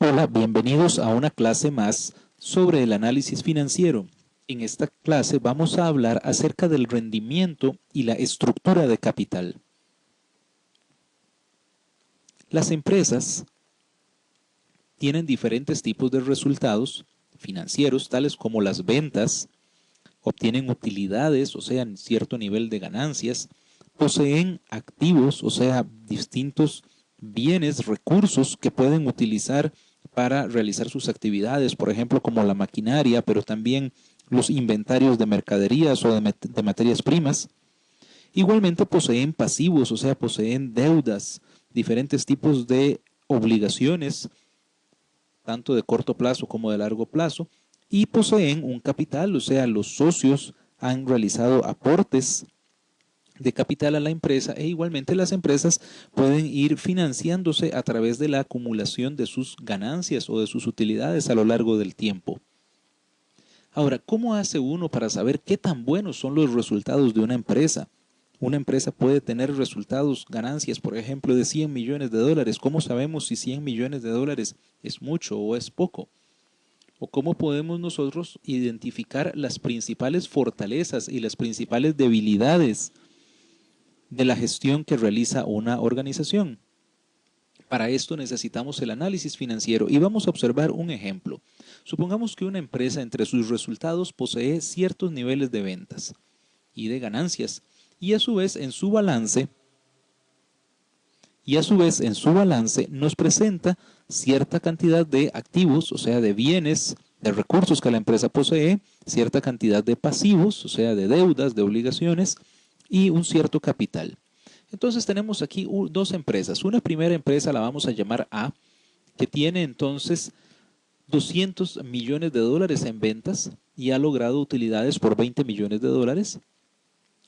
Hola, bienvenidos a una clase más sobre el análisis financiero. En esta clase vamos a hablar acerca del rendimiento y la estructura de capital. Las empresas tienen diferentes tipos de resultados financieros, tales como las ventas, obtienen utilidades, o sea, cierto nivel de ganancias, poseen activos, o sea, distintos bienes, recursos que pueden utilizar para realizar sus actividades, por ejemplo, como la maquinaria, pero también los inventarios de mercaderías o de materias primas. Igualmente poseen pasivos, o sea, poseen deudas, diferentes tipos de obligaciones, tanto de corto plazo como de largo plazo, y poseen un capital, o sea, los socios han realizado aportes de capital a la empresa e igualmente las empresas pueden ir financiándose a través de la acumulación de sus ganancias o de sus utilidades a lo largo del tiempo. Ahora, ¿cómo hace uno para saber qué tan buenos son los resultados de una empresa? Una empresa puede tener resultados, ganancias, por ejemplo, de 100 millones de dólares. ¿Cómo sabemos si 100 millones de dólares es mucho o es poco? ¿O cómo podemos nosotros identificar las principales fortalezas y las principales debilidades de la gestión que realiza una organización? Para esto necesitamos el análisis financiero y vamos a observar un ejemplo. Supongamos que una empresa entre sus resultados posee ciertos niveles de ventas y de ganancias y a su vez en su balance nos presenta cierta cantidad de activos, o sea, de bienes, de recursos que la empresa posee, cierta cantidad de pasivos, o sea, de deudas, de obligaciones y un cierto capital. Entonces tenemos aquí dos empresas. Una primera empresa la vamos a llamar A, que tiene entonces 200 millones de dólares en ventas y ha logrado utilidades por 20 millones de dólares.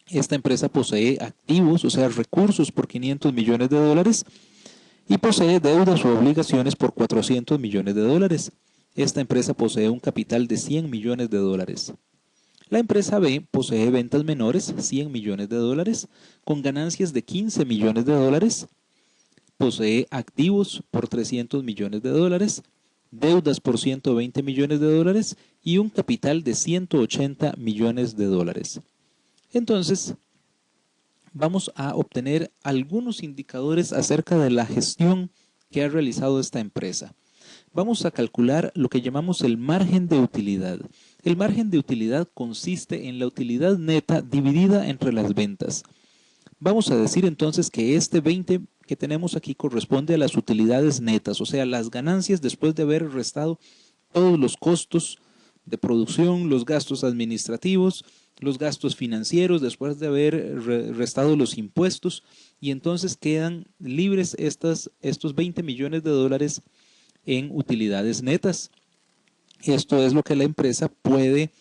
Esta empresa posee activos, o sea, recursos por 500 millones de dólares y posee deudas o obligaciones por 400 millones de dólares. Esta empresa posee un capital de 100 millones de dólares. La empresa B posee ventas menores, 100 millones de dólares, con ganancias de 15 millones de dólares, posee activos por 300 millones de dólares, deudas por 120 millones de dólares y un capital de 180 millones de dólares. Entonces, vamos a obtener algunos indicadores acerca de la gestión que ha realizado esta empresa. Vamos a calcular lo que llamamos el margen de utilidad. El margen de utilidad consiste en la utilidad neta dividida entre las ventas. Vamos a decir entonces que este 20 que tenemos aquí corresponde a las utilidades netas, o sea, las ganancias después de haber restado todos los costos de producción, los gastos administrativos, los gastos financieros, después de haber restado los impuestos, y entonces quedan libres estos 20 millones de dólares en utilidades netas. Esto es lo que la empresa puede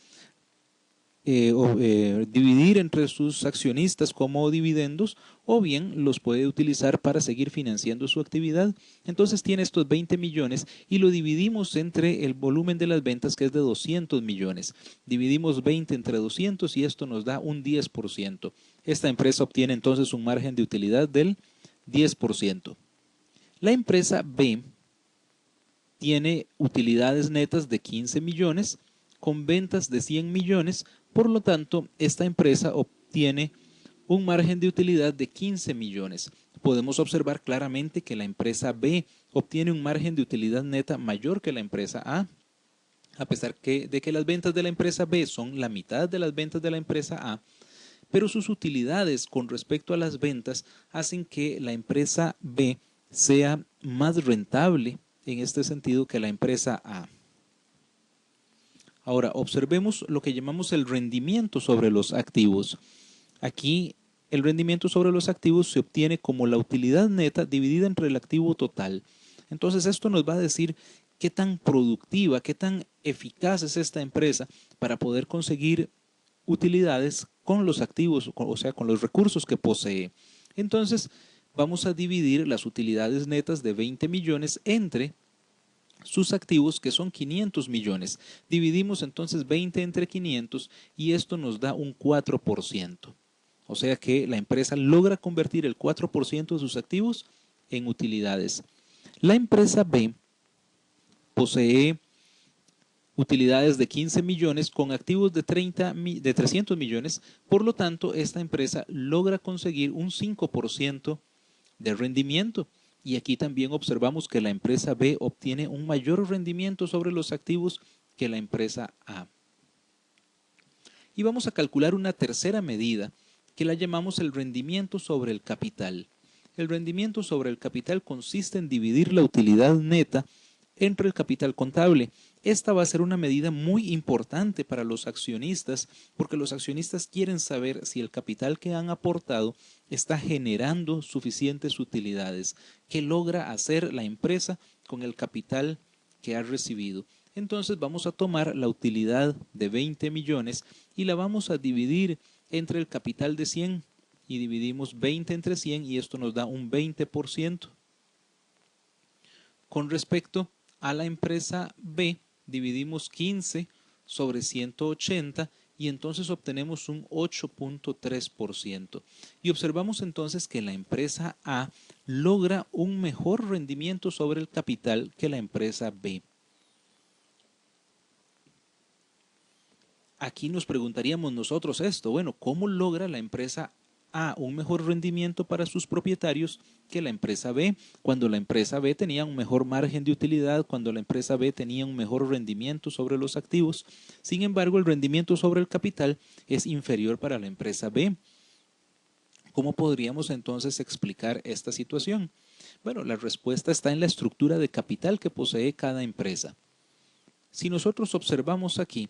dividir entre sus accionistas como dividendos o bien los puede utilizar para seguir financiando su actividad. Entonces tiene estos 20 millones y lo dividimos entre el volumen de las ventas que es de 200 millones. Dividimos 20 entre 200 y esto nos da un 10%. Esta empresa obtiene entonces un margen de utilidad del 10%. La empresa B tiene utilidades netas de 15 millones con ventas de 100 millones, por lo tanto, esta empresa obtiene un margen de utilidad de 15 millones. Podemos observar claramente que la empresa B obtiene un margen de utilidad neta mayor que la empresa a pesar de que las ventas de la empresa B son la mitad de las ventas de la empresa A, pero sus utilidades con respecto a las ventas hacen que la empresa B sea más rentable en este sentido que la empresa A. Ahora, observemos lo que llamamos el rendimiento sobre los activos. Aquí, el rendimiento sobre los activos se obtiene como la utilidad neta dividida entre el activo total. Entonces, esto nos va a decir qué tan productiva, qué tan eficaz es esta empresa para poder conseguir utilidades con los activos, o sea, con los recursos que posee. Entonces, vamos a dividir las utilidades netas de 20 millones entre sus activos, que son 500 millones. Dividimos entonces 20 entre 500 y esto nos da un 4%. O sea que la empresa logra convertir el 4% de sus activos en utilidades. La empresa B posee utilidades de 15 millones con activos de 300 millones, por lo tanto esta empresa logra conseguir un 5% de rendimiento. Y aquí también observamos que la empresa B obtiene un mayor rendimiento sobre los activos que la empresa A. Y vamos a calcular una tercera medida que la llamamos el rendimiento sobre el capital. El rendimiento sobre el capital consiste en dividir la utilidad neta entre el capital contable. Esta va a ser una medida muy importante para los accionistas porque los accionistas quieren saber si el capital que han aportado está generando suficientes utilidades. ¿Qué logra hacer la empresa con el capital que ha recibido? Entonces vamos a tomar la utilidad de 20 millones y la vamos a dividir entre el capital de 100 y dividimos 20 entre 100 y esto nos da un 20%. Con respecto a la empresa B, dividimos 15 sobre 180 y entonces obtenemos un 8.3%. Y observamos entonces que la empresa A logra un mejor rendimiento sobre el capital que la empresa B. Aquí nos preguntaríamos nosotros esto, bueno, ¿cómo logra la empresa A un mejor rendimiento para sus propietarios que la empresa B? Cuando la empresa B tenía un mejor margen de utilidad, cuando la empresa B tenía un mejor rendimiento sobre los activos. Sin embargo, el rendimiento sobre el capital es inferior para la empresa B. ¿Cómo podríamos entonces explicar esta situación? Bueno, la respuesta está en la estructura de capital que posee cada empresa. Si nosotros observamos aquí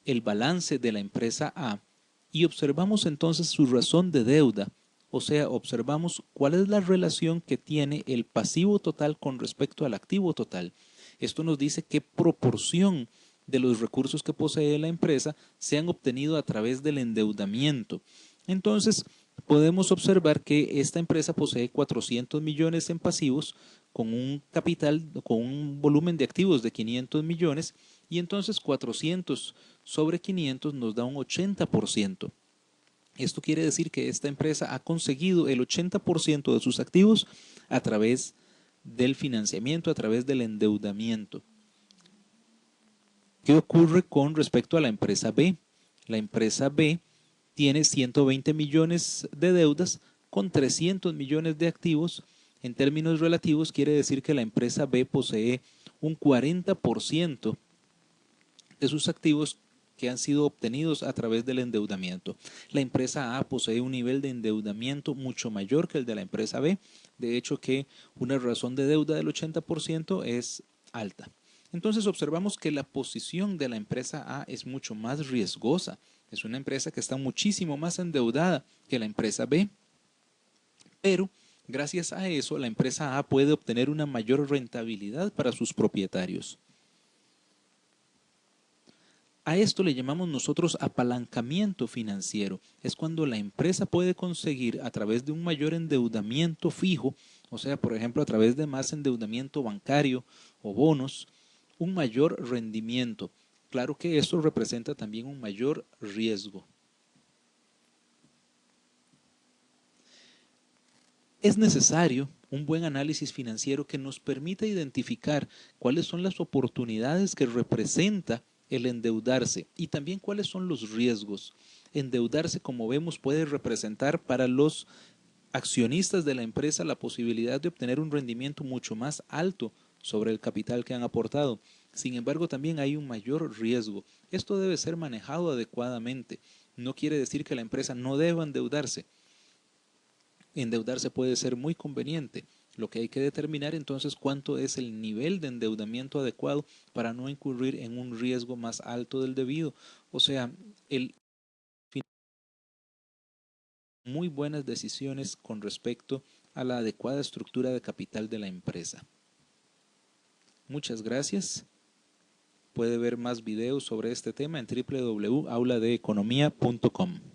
el balance de la empresa A y observamos entonces su razón de deuda, o sea, observamos cuál es la relación que tiene el pasivo total con respecto al activo total. Esto nos dice qué proporción de los recursos que posee la empresa se han obtenido a través del endeudamiento. Entonces, podemos observar que esta empresa posee 400 millones en pasivos con un capital, con un volumen de activos de 500 millones y entonces 400 sobre 500 nos da un 80%. Esto quiere decir que esta empresa ha conseguido el 80% de sus activos a través del financiamiento, a través del endeudamiento. ¿Qué ocurre con respecto a la empresa B? La empresa B tiene 120 millones de deudas con 300 millones de activos. En términos relativos quiere decir que la empresa B posee un 40% de sus activos que han sido obtenidos a través del endeudamiento. La empresa A posee un nivel de endeudamiento mucho mayor que el de la empresa B. De hecho, que una razón de deuda del 80% es alta. Entonces observamos que la posición de la empresa A es mucho más riesgosa. Es una empresa que está muchísimo más endeudada que la empresa B. Pero gracias a eso, la empresa A puede obtener una mayor rentabilidad para sus propietarios. A esto le llamamos nosotros apalancamiento financiero. Es cuando la empresa puede conseguir a través de un mayor endeudamiento fijo, o sea, por ejemplo, a través de más endeudamiento bancario o bonos, un mayor rendimiento. Claro que esto representa también un mayor riesgo. Es necesario un buen análisis financiero que nos permita identificar cuáles son las oportunidades que representa el endeudarse y también cuáles son los riesgos. Endeudarse, como vemos, puede representar para los accionistas de la empresa la posibilidad de obtener un rendimiento mucho más alto sobre el capital que han aportado. Sin embargo, también hay un mayor riesgo. Esto debe ser manejado adecuadamente. No quiere decir que la empresa no deba endeudarse. Endeudarse puede ser muy conveniente. Lo que hay que determinar entonces cuánto es el nivel de endeudamiento adecuado para no incurrir en un riesgo más alto del debido. O sea, muy buenas decisiones con respecto a la adecuada estructura de capital de la empresa. Muchas gracias. Puede ver más videos sobre este tema en www.auladeeconomia.com.